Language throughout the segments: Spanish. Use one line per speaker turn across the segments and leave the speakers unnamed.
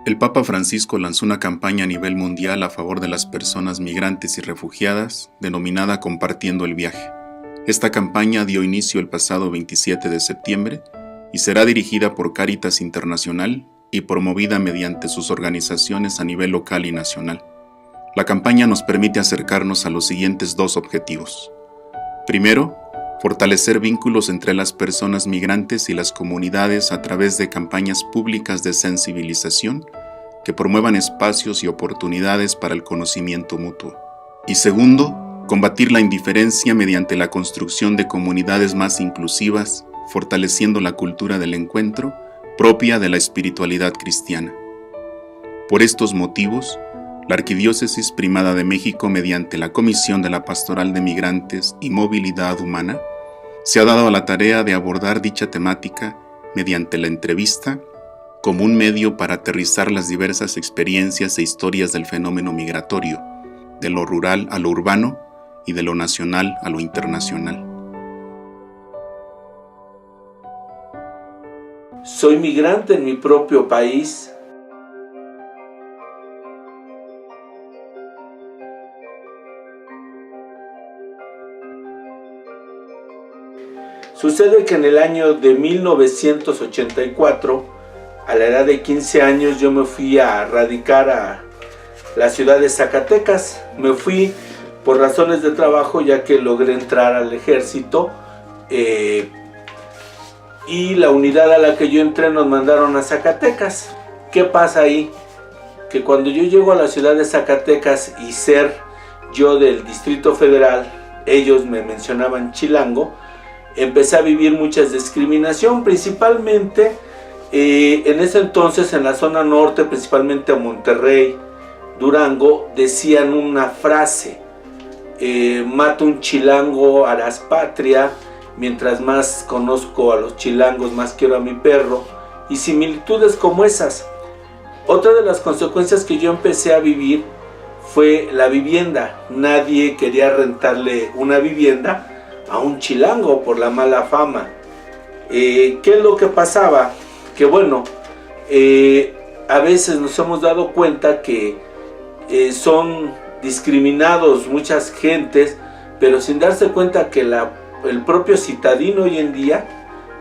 El Papa Francisco lanzó una campaña a nivel mundial a favor de las personas migrantes y refugiadas, denominada Compartiendo el Viaje. Esta campaña dio inicio el pasado 27 de septiembre y será dirigida por Cáritas Internacional y promovida mediante sus organizaciones a nivel local y nacional. La campaña nos permite acercarnos a los siguientes dos objetivos. Primero, fortalecer vínculos entre las personas migrantes y las comunidades a través de campañas públicas de sensibilización que promuevan espacios y oportunidades para el conocimiento mutuo. Y segundo, combatir la indiferencia mediante la construcción de comunidades más inclusivas, fortaleciendo la cultura del encuentro propia de la espiritualidad cristiana. Por estos motivos, la Arquidiócesis Primada de México, mediante la Comisión de la Pastoral de Migrantes y Movilidad Humana, se ha dado a la tarea de abordar dicha temática mediante la entrevista como un medio para aterrizar las diversas experiencias e historias del fenómeno migratorio, de lo rural a lo urbano y de lo nacional a lo internacional.
Soy migrante en mi propio país. Sucede que en el año de 1984, a la edad de 15 años, yo me fui a radicar a la ciudad de Zacatecas. Me fui por razones de trabajo, ya que logré entrar al ejército. Y la unidad a la que yo entré nos mandaron a Zacatecas. ¿Qué pasa ahí? Que cuando yo llego a la ciudad de Zacatecas y ser yo del Distrito Federal, ellos me mencionaban chilango, empecé a vivir mucha discriminación, principalmente en ese entonces en la zona norte, principalmente Monterrey, Durango, decían una frase: mata un chilango, harás patria. Mientras más conozco a los chilangos, más quiero a mi perro, y similitudes como esas. Otra de las consecuencias que yo empecé a vivir fue la vivienda. Nadie quería rentarle una vivienda a un chilango por la mala fama. ¿Qué es lo que pasaba? Que bueno, a veces nos hemos dado cuenta que son discriminados muchas gentes, pero sin darse cuenta que el propio citadino hoy en día,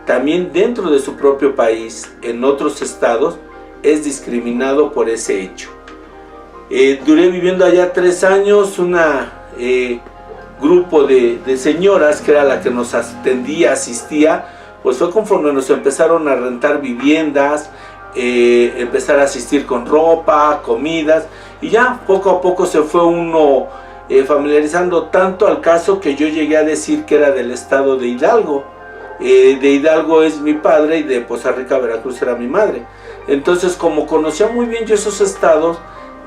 también dentro de su propio país, en otros estados, es discriminado por ese hecho. Duré viviendo allá 3 años, una grupo de señoras, que era la que nos atendía, asistía, pues fue conforme nos empezaron a rentar viviendas, empezar a asistir con ropa, comidas, y ya poco a poco se fue uno familiarizando, tanto al caso que yo llegué a decir que era del estado de Hidalgo. De Hidalgo es mi padre y de Poza Rica, Veracruz, era mi madre. Entonces, como conocía muy bien yo esos estados,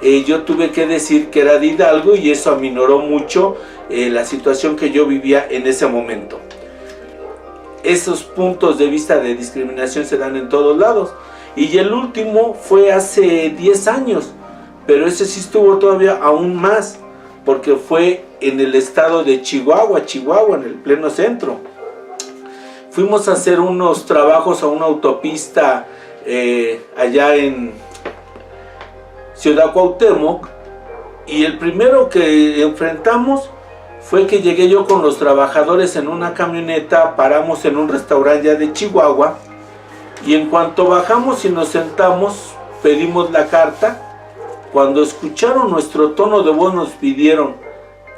yo tuve que decir que era de Hidalgo, y eso aminoró mucho la situación que yo vivía en ese momento. Esos puntos de vista de discriminación se dan en todos lados. Y el último fue hace 10 años, pero ese sí estuvo todavía aún más, porque fue en el estado de Chihuahua, en el pleno centro. Fuimos a hacer unos trabajos a una autopista allá en Ciudad Cuauhtémoc, y el primero que enfrentamos fue que llegué yo con los trabajadores en una camioneta, paramos en un restaurante ya de Chihuahua, y en cuanto bajamos y nos sentamos, pedimos la carta. Cuando escucharon nuestro tono de voz, nos pidieron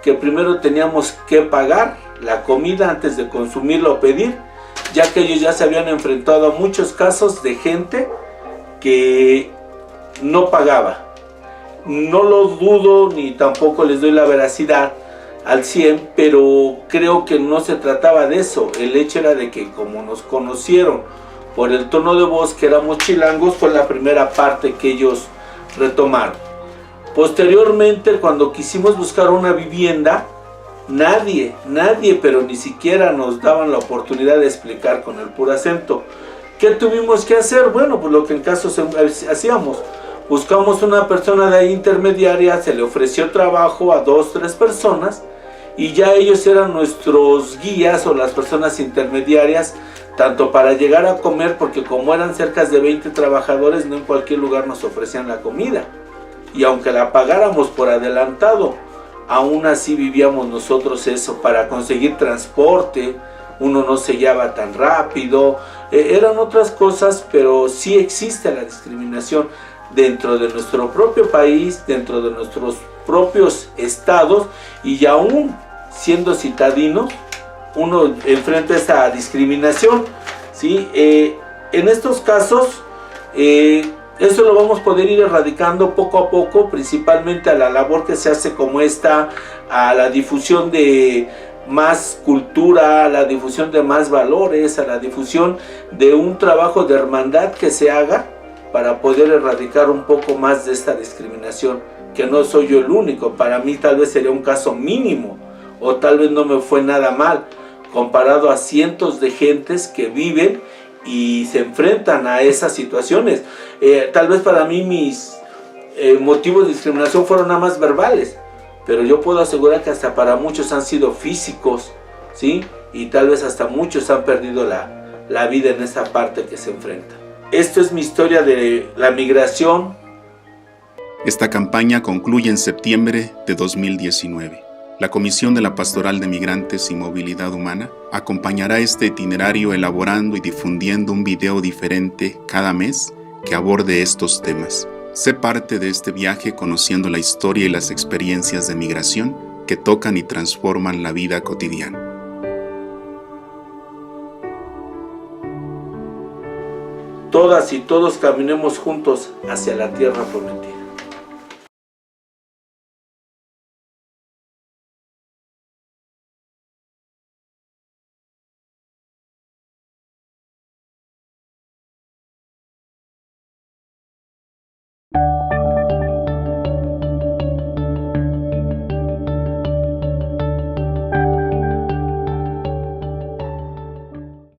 que primero teníamos que pagar la comida antes de consumirla o pedir, ya que ellos ya se habían enfrentado a muchos casos de gente que no pagaba. No lo dudo ni tampoco les doy la veracidad al 100, pero creo que no se trataba de eso. El hecho era de que como nos conocieron por el tono de voz que éramos chilangos, fue la primera parte que ellos retomaron. Posteriormente, cuando quisimos buscar una vivienda, nadie, pero ni siquiera nos daban la oportunidad de explicar con el puro acento. ¿Qué tuvimos que hacer? Bueno, pues lo que en caso hacíamos, buscamos una persona de ahí intermediaria, se le ofreció trabajo a 2, 3 personas, y ya ellos eran nuestros guías o las personas intermediarias tanto para llegar a comer, porque como eran cerca de 20 trabajadores, no en cualquier lugar nos ofrecían la comida, y aunque la pagáramos por adelantado, aún así vivíamos nosotros eso. Para conseguir transporte, uno no se llevaba tan rápido, eran otras cosas, pero sí existe la discriminación dentro de nuestro propio país, dentro de nuestros propios estados, y aún siendo citadinos, uno enfrenta esa discriminación, ¿sí? En estos casos, eso lo vamos a poder ir erradicando poco a poco, principalmente a la labor que se hace como esta, a la difusión de más cultura, a la difusión de más valores, a la difusión de un trabajo de hermandad que se haga para poder erradicar un poco más de esta discriminación, que no soy yo el único. Para mí tal vez sería un caso mínimo, o tal vez no me fue nada mal, comparado a cientos de gentes que viven y se enfrentan a esas situaciones. Tal vez para mí mis motivos de discriminación fueron nada más verbales, pero yo puedo asegurar que hasta para muchos han sido físicos, ¿sí? Y tal vez hasta muchos han perdido la vida en esa parte que se enfrenta. Esto es mi historia de la migración.
Esta campaña concluye en septiembre de 2019. La Comisión de la Pastoral de Migrantes y Movilidad Humana acompañará este itinerario elaborando y difundiendo un video diferente cada mes que aborde estos temas. Sé parte de este viaje conociendo la historia y las experiencias de migración que tocan y transforman la vida cotidiana.
Todas y todos caminemos juntos hacia la tierra prometida.